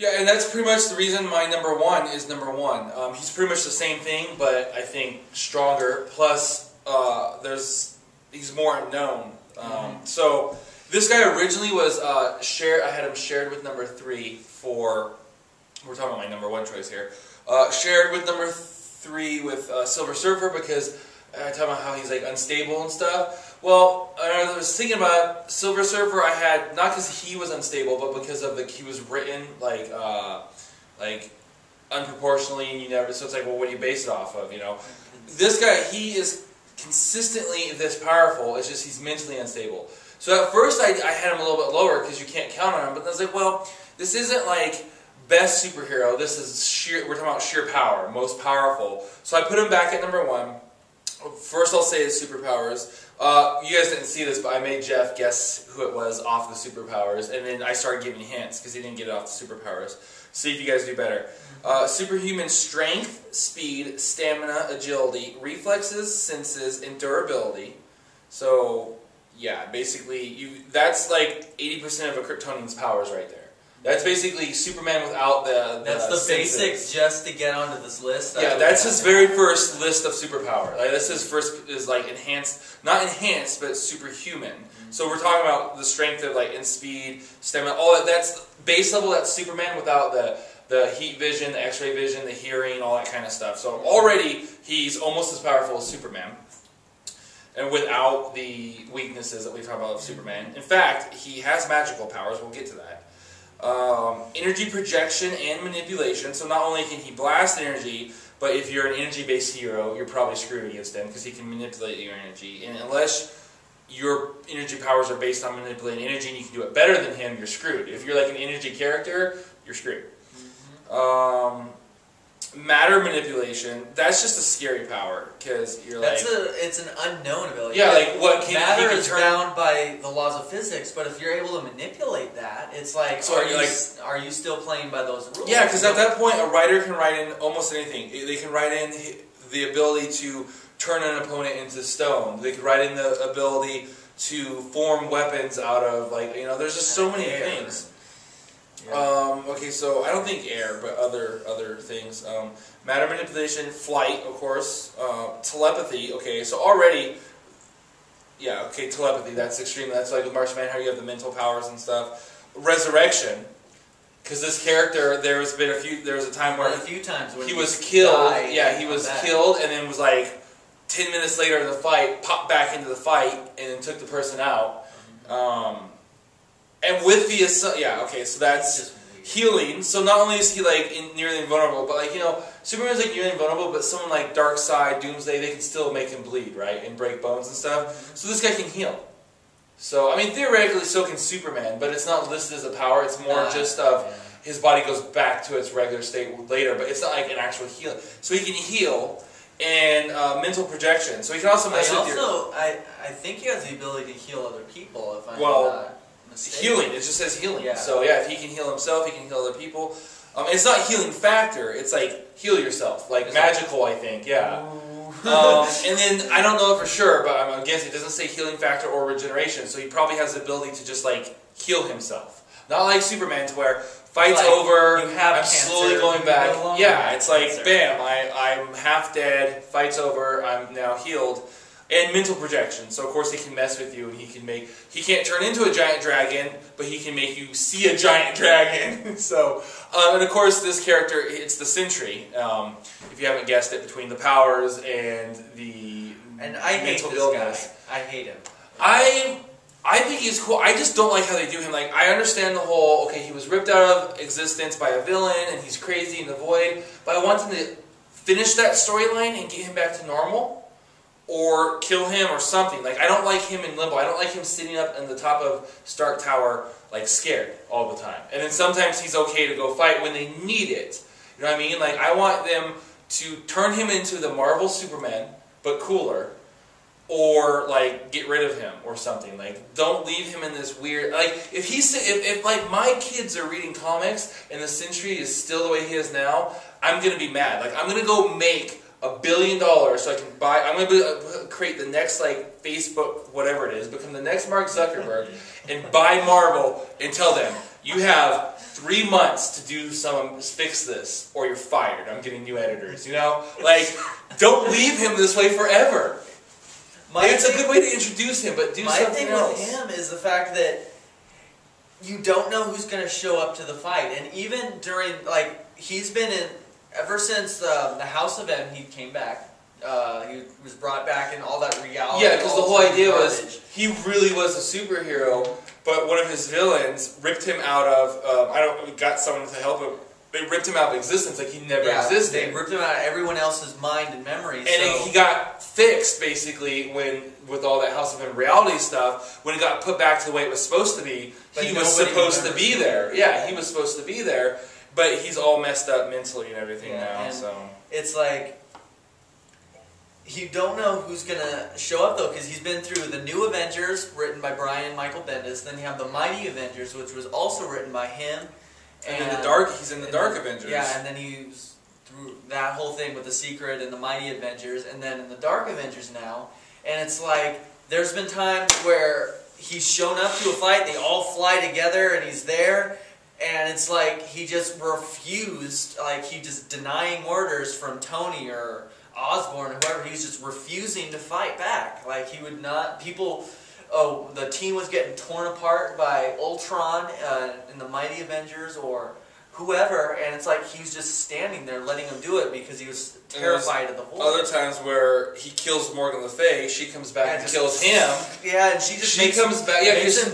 Yeah, and that's pretty much the reason my number one is number one. He's pretty much the same thing, but I think stronger. Plus, he's more unknown. So this guy originally was shared. I had him shared with number 3 for. We're talking about my number one choice here. Shared with number 3 with Silver Surfer because I talk about how he's like unstable and stuff. Well, I was thinking about Silver Surfer. I had not because he was unstable, but because of he was written like unproportionally, and you never. So it's like, well, what do you base it off of? You know, this guy, he is consistently this powerful. It's just he's mentally unstable. So at first I had him a little bit lower because you can't count on him. But then I was like, well, this isn't like best superhero. This is sheer. We're talking about sheer power, most powerful. So I put him back at number 1. First, I'll say his superpowers. You guys didn't see this, but I made Jeff guess who it was off the superpowers, and then I started giving hints because he didn't get it off the superpowers. See if you guys do better. Superhuman strength, speed, stamina, agility, reflexes, senses, and durability. So, yeah, basically, that's like 80% of a Kryptonian's powers right there. That's basically Superman without the That's the basics just to get onto this list. Yeah, that's his very first list of superpower. Like, that's his first is like enhanced, not enhanced, but superhuman. So we're talking about the strength of like in speed, stamina, all that. That's base level. That's Superman without the heat vision, the X-ray vision, the hearing, all that kind of stuff. So already he's almost as powerful as Superman, and without the weaknesses that we talk about of Superman. In fact, he has magical powers. We'll get to that. Energy projection and manipulation. So not only can he blast energy, but if you're an energy-based hero, you're probably screwed against him because he can manipulate your energy. And unless your energy powers are based on manipulating energy and you can do it better than him, you're screwed. If you're like an energy character, you're screwed. Matter manipulation, that's just a scary power because you're like... It's an unknown ability. Yeah, like what can Matter he can is bound by the laws of physics, but if you're able to manipulate that, it's like, so are you still playing by those rules? Yeah, because at that point, a writer can write in almost anything. They can write in the ability to turn an opponent into stone. They could write in the ability to form weapons out of, like, you know, there's just so many things. Yeah. Okay, so I don't think air, but other things. Matter manipulation, flight, of course. Telepathy, okay, so already, yeah, okay, telepathy, that's extreme. That's like with Martian Manhunter, you have the mental powers and stuff. Resurrection, because this character, there was a time where a few times when he was killed. Died, yeah, he was killed, and then was like 10 minutes later in the fight, popped back into the fight, and then took the person out. And with the yeah, okay, so that's healing. So not only is he like nearly invulnerable, but like, you know, Superman's like nearly invulnerable, but someone like Darkseid, Doomsday, they can still make him bleed, right, and break bones and stuff. So this guy can heal. So I mean, theoretically, so can Superman, but it's not listed as a power. It's more just of his body goes back to its regular state later, but it's not like an actual healing. So he can heal. And mental projection. So he can also mess with your... I think he has the ability to heal other people, if I'm not mistaken. Healing. It just says healing. Yeah. So yeah, if he can heal himself, he can heal other people. It's not healing factor. It's like heal yourself. Like magical, I think. Yeah. And then, I don't know for sure, but I'm against it. It doesn't say healing factor or regeneration. So he probably has the ability to just like heal himself. Not like Superman to where... Fight's like, over, you have I'm cancer, slowly going back. Yeah, it's like, cancer. Bam, I'm half dead, fight's over, I'm now healed. And mental projection, so of course he can mess with you and he can't turn into a giant dragon, but he can make you see a giant dragon. So, and of course this character, it's the Sentry, if you haven't guessed it, between the powers and the mental illness. I hate him. I think he's cool. I just don't like how they do him. Like, I understand the whole, okay, he was ripped out of existence by a villain, and he's crazy in the void, but I want them to finish that storyline and get him back to normal, or kill him or something. Like, I don't like him in limbo. I don't like him sitting up on the top of Stark Tower, like, scared all the time. And then sometimes he's okay to go fight when they need it. You know what I mean? Like, I want them to turn him into the Marvel Superman, but cooler. Or like get rid of him or something. Like, don't leave him in this weird. Like, if like my kids are reading comics and the Sentry is still the way he is now, I'm gonna be mad. Like, I'm gonna go make $1 billion so I can buy. I'm gonna create the next like Facebook, whatever it is, become the next Mark Zuckerberg, and buy Marvel and tell them, you have 3 months to fix this, or you're fired. I'm getting new editors, you know? Like, don't leave him this way forever. It's a good way to introduce him, but do something else. My thing with him is the fact that you don't know who's going to show up to the fight. And even during, like, he's been in, ever since the House of M, he came back. He was brought back in all that reality. Yeah, because the whole idea was he really was a superhero, but one of his villains ripped him out of, got someone to help him. They ripped him out of existence like he never existed. They ripped him out of everyone else's mind and memory. And he got fixed, basically, with all that House of M reality stuff. When it got put back to the way it was supposed to be, he was supposed to be there. Yeah, he was supposed to be there, but he's all messed up mentally and everything now. And so it's like, you don't know who's going to show up, though, because he's been through the New Avengers, written by Brian Michael Bendis. Then you have the Mighty Avengers, which was also written by him. And he's in the Dark Avengers. Yeah, and then he was through that whole thing with the Secret and the Mighty Avengers, and then in the Dark Avengers now. And it's like, there's been times where he's shown up to a fight, they all fly together, and he's there, and it's like he just refused, like he just denying orders from Tony or Osborn or whoever. He was just refusing to fight back. Like he would not, the team was getting torn apart by Ultron in the Mighty Avengers or whoever, and it's like he was just standing there letting them do it because he was terrified of the Hulk. Other times where he kills Morgan Le Fay, she comes back and kills him. Yeah, and she makes him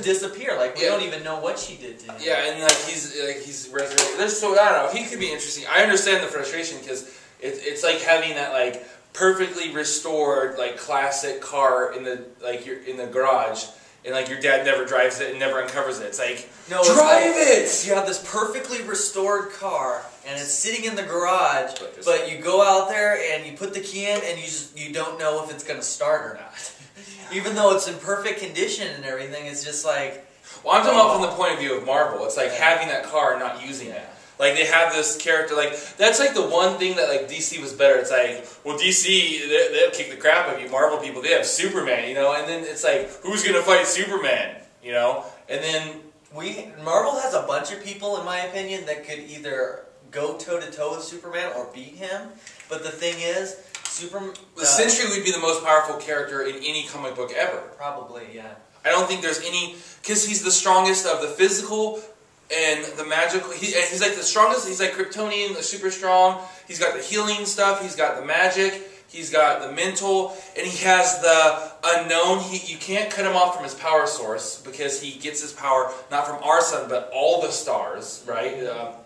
disappear. Like we don't even know what she did to him. Yeah, and he's resurrected. I don't know. He could be interesting. I understand the frustration because it's like having that like perfectly restored like classic car in the garage, and like your dad never drives it and never uncovers it. It's like, no, drive it! You have this perfectly restored car and it's sitting in the garage, but you go out there and you put the key in and you don't know if it's going to start or not. Even though it's in perfect condition and everything, it's just like... Well, I'm talking about from the point of view of Marvel. It's like having that car and not using it. Like, they have this character, like, that's like the one thing that, like, DC was better. It's like, well, DC, they'll kick the crap out of you. Marvel people, they have Superman, you know? And then it's like, who's going to fight Superman, you know? And then... Marvel has a bunch of people, in my opinion, that could either go toe-to-toe with Superman or beat him. But the thing is, the Sentry would be the most powerful character in any comic book ever. Probably, yeah. I don't think there's any... Because he's the strongest of the physical... And the magical, he's like the strongest, he's like Kryptonian, super strong. He's got the healing stuff, he's got the magic, he's got the mental, and he has the unknown. You can't cut him off from his power source because he gets his power not from our sun, but all the stars, right?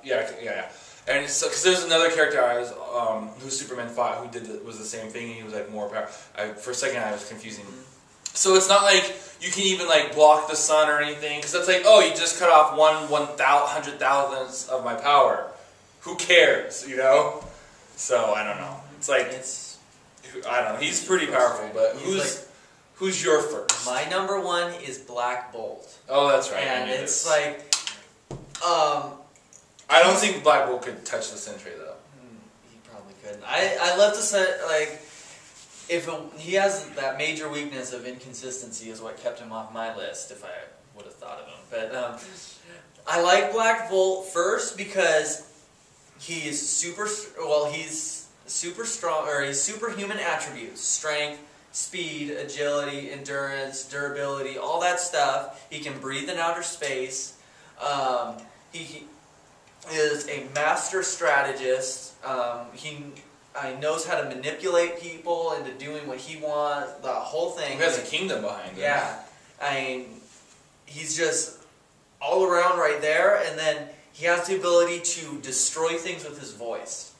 Yeah. And so, because there's another character who Superman fought who was the same thing, and he was like more power. For a second, I was confusing. So it's not like you can even like block the sun or anything, because that's like, oh, you just cut off 1/100,000th of my power. Who cares, you know? So I don't know. It's like I don't know. He's pretty powerful, but who's your first? My number one is Black Bolt. Oh, that's right. And it's like, I don't think Black Bolt could touch the Sentry though. He probably couldn't. I love to say like. He has that major weakness of inconsistency is what kept him off my list if I would have thought of him. But I like Black Bolt first because he's super strong, or he's superhuman attributes: strength, speed, agility, endurance, durability, all that stuff. He can breathe in outer space. He is a master strategist. He knows how to manipulate people into doing what he wants, the whole thing. He has a kingdom behind him. Yeah. I mean, he's just all around right there, and then he has the ability to destroy things with his voice.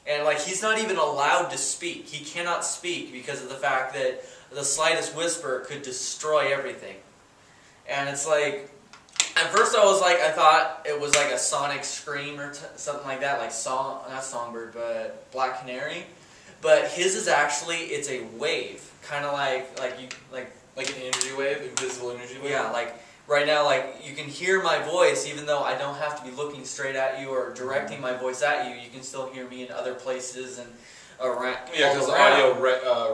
And like, he's not even allowed to speak. He cannot speak because of the fact that the slightest whisper could destroy everything. And it's like, at first I thought it was like a sonic scream or something like that, like not Songbird, but Black Canary. But his is actually, it's a wave, kind of like an energy wave, invisible energy wave. Yeah, like right now, like you can hear my voice even though I don't have to be looking straight at you or directing my voice at you. You can still hear me in other places and around. Yeah, because audio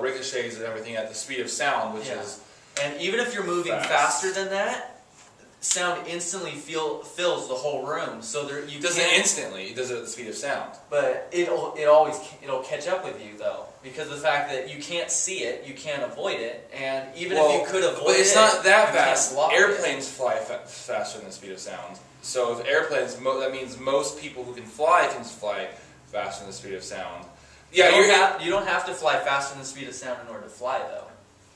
ricochets and everything at the speed of sound, which is. And even if you're moving faster than that. sound instantly fills the whole room. So you does it instantly. It does it at the speed of sound. But it'll catch up with you though, because of the fact that you can't see it, you can't avoid it, and even if you could avoid it, but it's not that fast. Airplanes fly faster than the speed of sound. So if airplanes, that means most people who can fly faster than the speed of sound. Yeah, you don't have to fly faster than the speed of sound in order to fly though.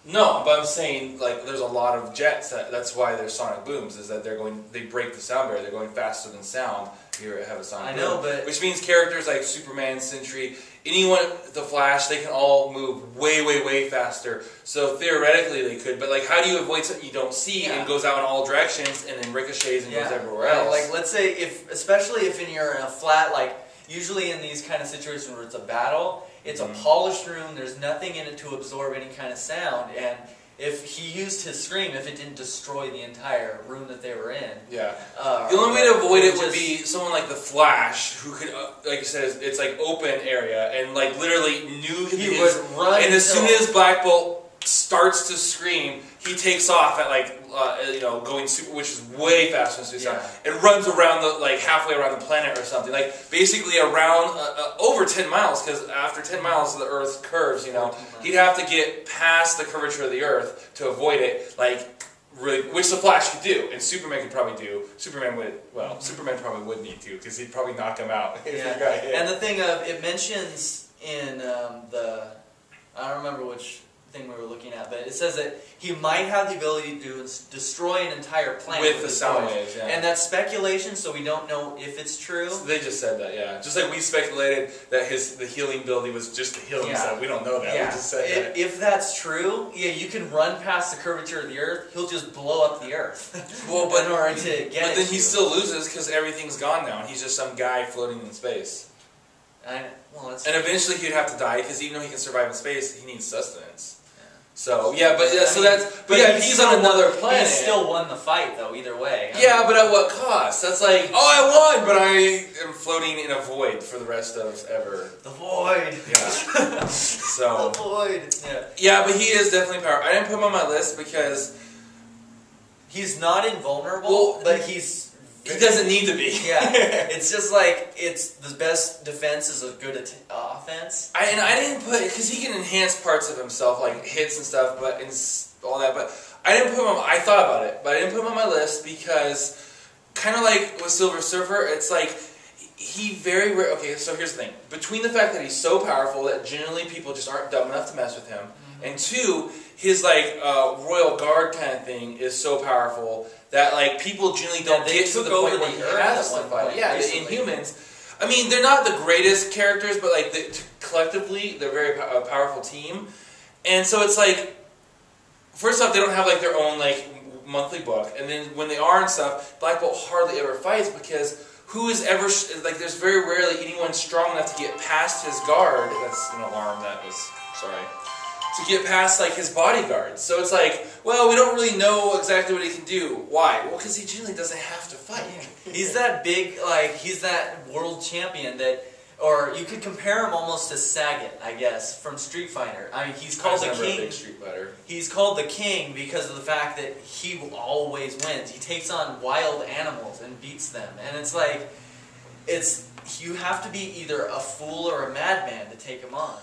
No, but I'm saying like there's a lot of jets. That's why they're sonic booms. Is that they break the sound barrier. They're going faster than sound. You have a sonic boom. I know, but which means characters like Superman, Sentry, anyone, the Flash, they can all move way, way, way faster. So theoretically they could. But like, how do you avoid something you don't see and goes out in all directions and then ricochets and goes everywhere else? Like let's say especially if you're in a flat like. Usually in these kind of situations where it's a battle, it's a polished room, there's nothing in it to absorb any kind of sound, and if he used his scream, if it didn't destroy the entire room that they were in. Yeah. The only way to avoid it would be someone like the Flash, who could, like you said, it's like open area, and like literally knew he would run. And as soon as Black Bolt starts to scream, he takes off at like going super, which is way faster than sound, and runs around halfway around the planet or something, like basically around over 10 miles, because after 10 miles the Earth curves. He'd have to get past the curvature of the Earth to avoid it, really, which the Flash could do, and Superman could probably do. Superman probably would need to, because he'd probably knock him out if he got hit. And the thing of it mentions in I don't remember which thing we were looking at, but it says that he might have the ability to destroy an entire planet with the sound waves, and that's speculation, so we don't know if it's true. So they just said that, just like we speculated that the healing ability was just the healing stuff. We don't know that. We just said that. If that's true, you can run past the curvature of the Earth. He'll just blow up the Earth. Well, but in order to get but then he still loses because everything's gone now. He's just some guy floating in space. And eventually he'd have to die because even though he can survive in space, he needs sustenance. So he's on another planet. He still won the fight though, either way. But at what cost? That's like, I won, but I am floating in a void for the rest of ever. The void. Yeah. So. The void. Yeah. Yeah, but he is definitely powerful. I didn't put him on my list because he's not invulnerable, but he doesn't need to be. It's just like the best defense is a good offense. I didn't put, because he can enhance parts of himself, like hits and stuff, and all that. But I didn't put him on. I thought about it, but I didn't put him on my list because, kind of like with Silver Surfer, it's like he very rare. Okay, so here's the thing: between the fact that he's so powerful that generally people just aren't dumb enough to mess with him, and two, his royal guard kind of thing is so powerful that people generally don't get to the point where he has to fight. Yeah, the Inhumans. I mean, they're not the greatest characters, but collectively they're a very powerful team. And so it's first off, they don't have their own monthly book, and then when they are and stuff, Black Bolt hardly ever fights because who is ever there's very rarely anyone strong enough to get past his guard. That's an alarm. That was sorry. To get past his bodyguard. So it's well, we don't really know exactly what he can do. Why? Well, because he generally doesn't have to fight. He's that big, he's that world champion that, or you could compare him almost to Sagat, I guess, from Street Fighter. I mean, he's called the king. A big Street Fighter. He's called the king because of the fact that he always wins. He takes on wild animals and beats them, and it's you have to be either a fool or a madman to take him on.